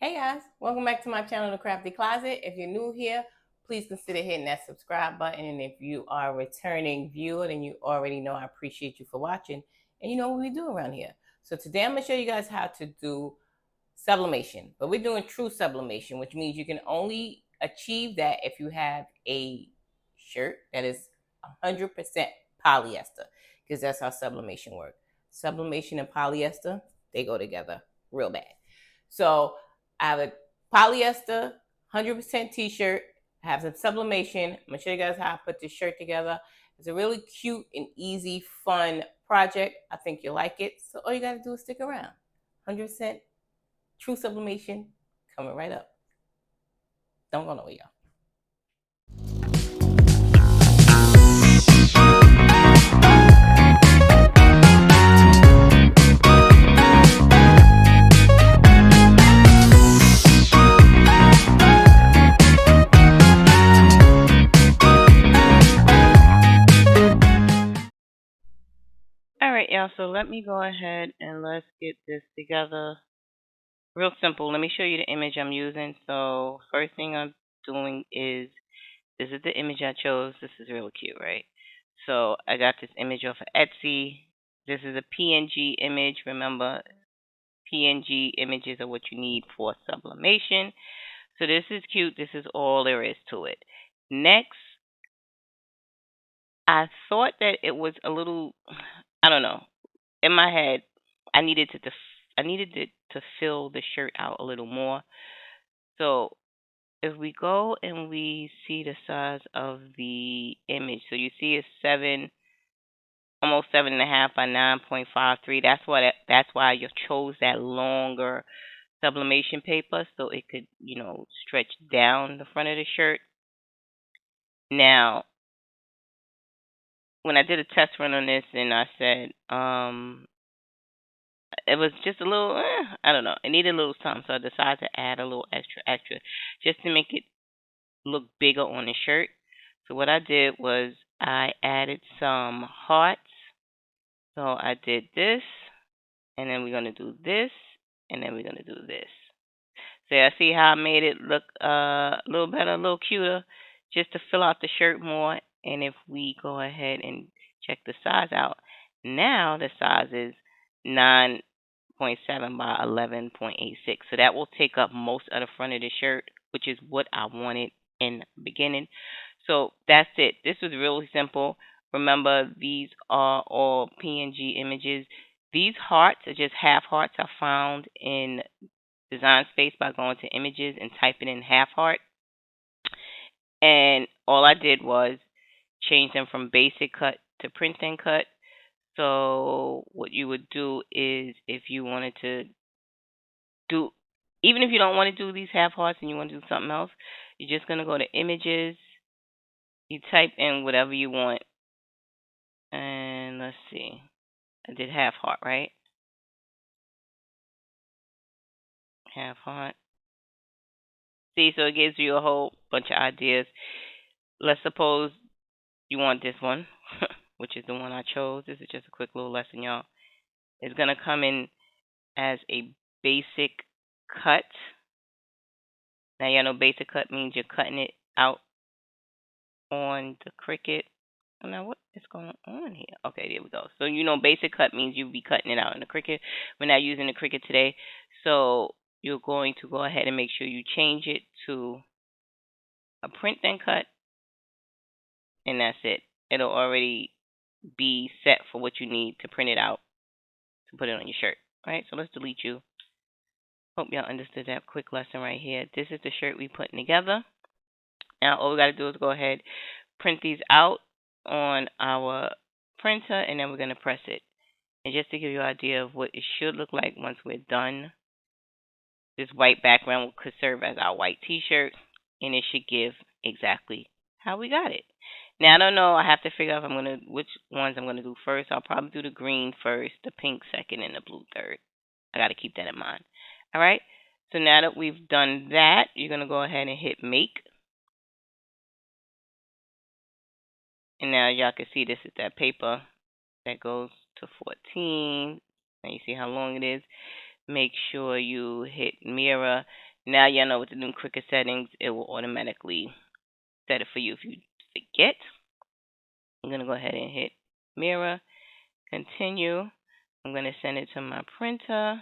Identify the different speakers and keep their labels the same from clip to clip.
Speaker 1: Hey guys, welcome back to my channel, The Crafty Closet. If you're new here, please consider hitting that subscribe button. And if you are a returning viewer, then you already know I appreciate you for watching. And you know what we do around here. So today I'm going to show you guys how to do sublimation. But we're doing true sublimation, which means you can only achieve that if you have a shirt that is 100% polyester. Because that's how sublimation works. Sublimation and polyester, they go together real bad. So I have a polyester 100% t-shirt. I have some sublimation. I'm gonna show you guys how I put this shirt together. It's a really cute and easy, fun project. I think you'll like it. So all you gotta do is stick around. 100% true sublimation coming right up. Don't go nowhere, y'all.
Speaker 2: All right, y'all. So let me go ahead and let's get this together. Real simple. Let me show you the image I'm using. So first thing I'm doing is this is the image I chose. This is really cute, right? So I got this image off of Etsy. This is a PNG image. Remember, PNG images are what you need for sublimation. So this is cute. This is all there is to it. Next, I thought that it was a little, I don't know. In my head, I needed to I needed it to fill the shirt out a little more. So if we go and we see the size of the image, so you see it's almost 7.5 by 9.53. That's why you chose that longer sublimation paper so it could, stretch down the front of the shirt. Now, when I did a test run on this, and I said, it was just a little, I don't know, it needed a little something, so I decided to add a little extra, just to make it look bigger on the shirt. So what I did was I added some hearts. So I did this, and then we're gonna do this, and then we're gonna do this. So I see how I made it look a little better, a little cuter, just to fill out the shirt more. And if we go ahead and check the size out, now the size is 9.7 by 11.86. So that will take up most of the front of the shirt, which is what I wanted in the beginning. So that's it. This was really simple. Remember, these are all PNG images. These hearts are just half hearts I found in Design Space by going to images and typing in half heart. And all I did was change them from basic cut to print and cut. So what you would do is, if you wanted to do, even if you don't want to do these half hearts and you want to do something else, you're just going to go to images. You type in whatever you want. And let's see. I did half heart, right? Half heart. See, so it gives you a whole bunch of ideas. Let's suppose you want this one, which is the one I chose. This is just a quick little lesson, y'all. It's going to come in as a basic cut. Now, y'all know basic cut means you're cutting it out on the Cricut. Now, what is going on here? Okay, there we go. So, basic cut means you'll be cutting it out in the Cricut. We're not using the Cricut today. So, you're going to go ahead and make sure you change it to a print and cut. And that's it. It'll already be set for what you need to print it out to put it on your shirt. All right, so let's delete you. Hope y'all understood that quick lesson right here. This is the shirt we putting together. Now, all we got to do is go ahead, print these out on our printer, and then we're going to press it. And just to give you an idea of what it should look like once we're done, this white background could serve as our white t-shirt, and it should give exactly how we got it. Now, I don't know. I have to figure out which ones I'm going to do first. I'll probably do the green first, the pink second, and the blue third. I got to keep that in mind. All right? So now that we've done that, you're going to go ahead and hit make. And now y'all can see this is that paper that goes to 14. Now you see how long it is. Make sure you hit mirror. Now you know with the new Cricut settings, it will automatically set it for you if you forget. I'm going to go ahead and hit mirror, continue. I'm going to send it to my printer. I'm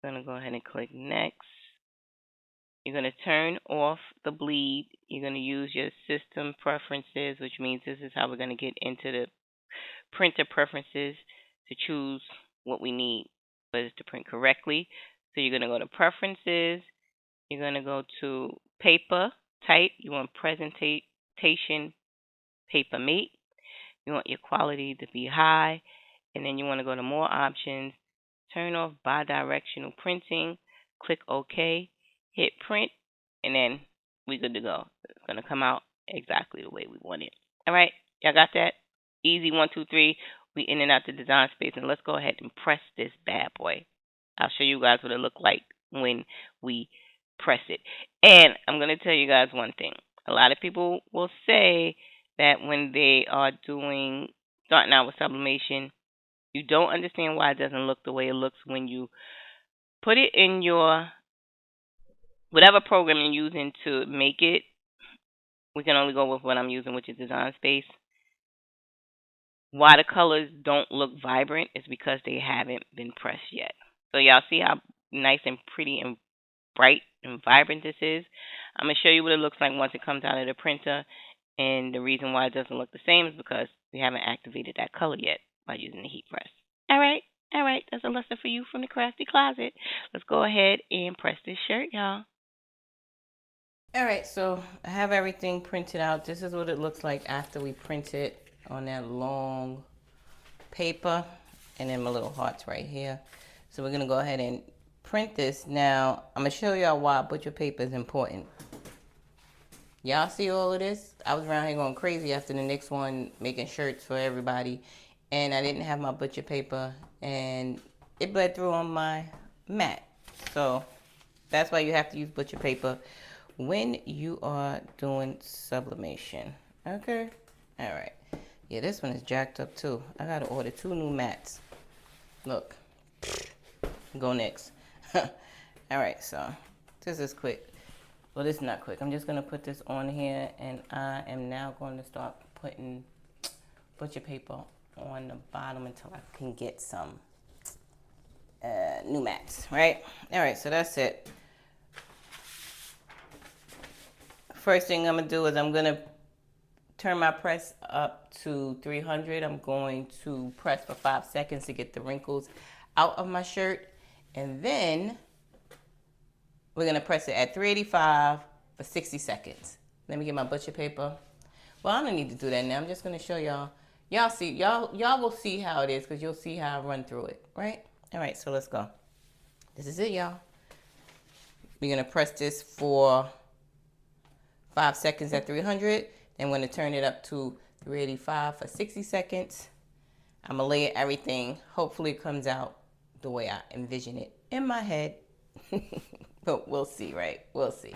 Speaker 2: going to go ahead and click next. You're going to turn off the bleed. You're going to use your system preferences, which means this is how we're going to get into the printer preferences to choose what we need for this to print correctly. So you're going to go to preferences. You're going to go to paper type. You want presentation paper mate. You want your quality to be high. And then you want to go to more options. Turn off bidirectional printing. Click OK. Hit print. And then we're good to go. It's going to come out exactly the way we want it. All right. Y'all got that? Easy 1, 2, 3. We in and out the design space. And let's go ahead and press this bad boy. I'll show you guys what it looked like when we press it. And I'm going to tell you guys one thing. A lot of people will say that when they are starting out with sublimation, you don't understand why it doesn't look the way it looks when you put it in your whatever program you're using to make it. We can only go with what I'm using, which is Design Space. Why the colors don't look vibrant is because they haven't been pressed yet. So y'all see how nice and pretty and bright and vibrant this is? I'm going to show you what it looks like once it comes out of the printer. And the reason why it doesn't look the same is because we haven't activated that color yet by using the heat press. All right. That's a lesson for you from the Crafty Closet. Let's go ahead and press this shirt, y'all.
Speaker 1: All right, so I have everything printed out. This is what it looks like after we print it on that long paper. And then my little hearts right here. So we're going to go ahead and print this. Now, I'm going to show y'all why butcher paper is important. Y'all see all of this? I was around here going crazy after the next one, making shirts for everybody. And I didn't have my butcher paper. And it bled through on my mat. So that's why you have to use butcher paper when you are doing sublimation. Okay? All right. Yeah, this one is jacked up too. I got to order 2 new mats. Look. Go next. All right, so this is quick. Well, this is not quick. I'm just going to put this on here, and I am now going to start putting butcher paper on the bottom until I can get some new mats, right? All right, so that's it. First thing I'm going to do is I'm going to turn my press up to 300. I'm going to press for 5 seconds to get the wrinkles out of my shirt. And then we're going to press it at 385 for 60 seconds. Let me get my butcher paper. Well, I don't need to do that now. I'm just going to show y'all. Y'all will see how it is because you'll see how I run through it, right? All right, so let's go. This is it, y'all. We're going to press this for 5 seconds at 300. Then we're going to turn it up to 385 for 60 seconds. I'm going to layer everything. Hopefully it comes out the way I envision it in my head. But we'll see, right? We'll see.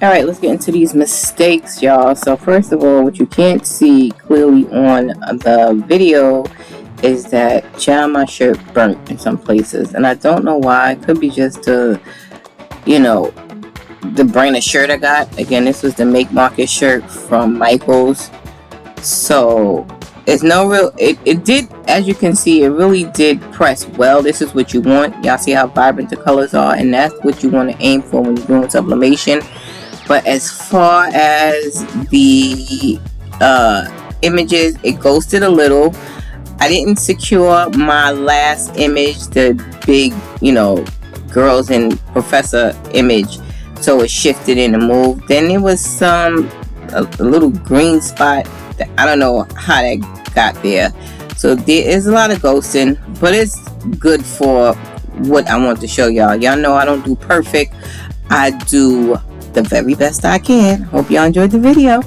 Speaker 1: Alright, let's get into these mistakes, y'all. So first of all, what you can't see clearly on the video is that, child, my shirt burnt in some places. And I don't know why. It could be just the brand of shirt I got. Again, this was the Make Market shirt from Michaels. So it's no real, it did, as you can see, it really did press well. This is what you want. Y'all see how vibrant the colors are, and that's what you want to aim for when you're doing sublimation. But as far as the images, it ghosted a little. I didn't secure my last image, the big, girls and professor image, so it shifted and moved. Then there was a little green spot that I don't know how that got there. So there is a lot of ghosting, but it's good for what I want to show y'all. Y'all know I don't do perfect. I do the very best I can. Hope y'all enjoyed the video.